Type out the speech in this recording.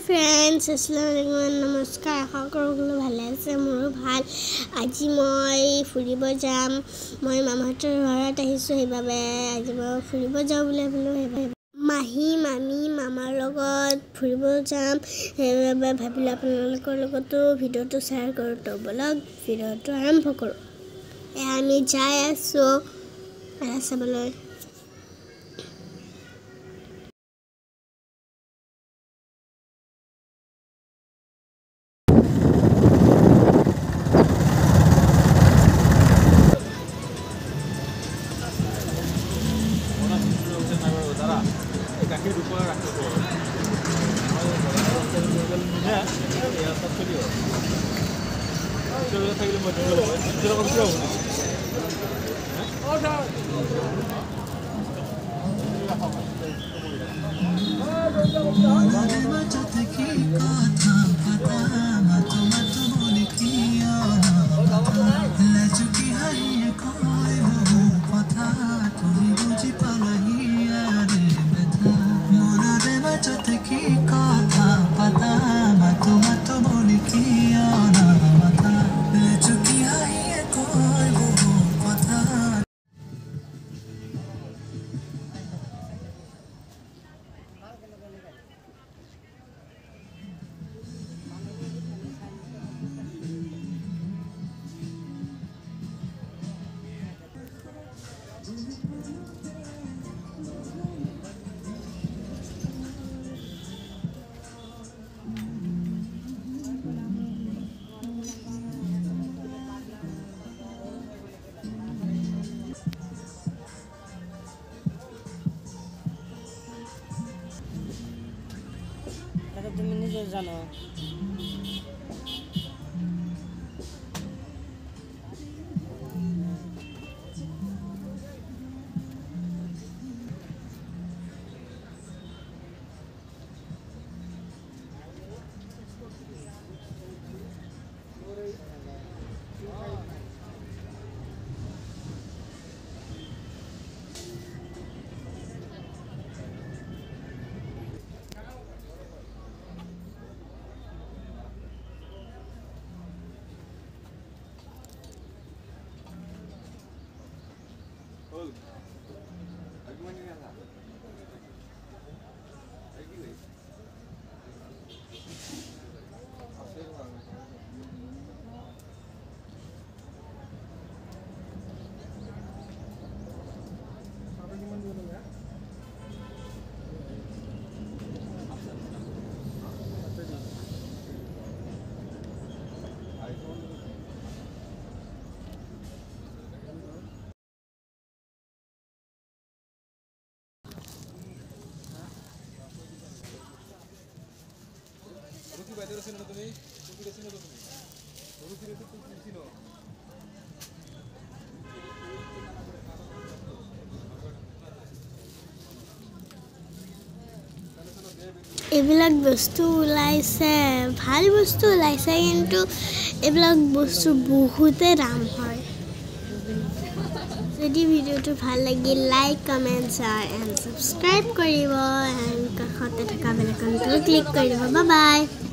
friends अस्सलामुअलैकुम नमस्कार आशा करो भाले আছে মোৰো ভাল আজি মই ফুৰিব যাম মই মামাহঁতৰ ঘৰত আহিছো সেইবাবে আজি মই ফুৰিব যাও বুলি ভাবিলো মাহী মামি মামাৰ লগত ফুৰিব যাম সেইবাবে ভাবিলো আপোনালোকৰ লগতো ভিডিওটো শ্বেয়াৰ কৰো তো ব্লগ ভিডিওটো আৰম্ভ কৰো আমি যাই আছো ৰাস্তালৈ তুমি নিজে জানো এইবিলাক বস্তু ওলাইছে ভাল বস্তু ওলাইছে কিন্তু এইবিলাক বস্তু বহুতে দাম হয় যদি ভিডিওটো ভাল লাগি like comment share and subscribe কৰিব এণ্ড কাষতে থকা বেল আইকনটো ক্লিক কৰিব বাই বাই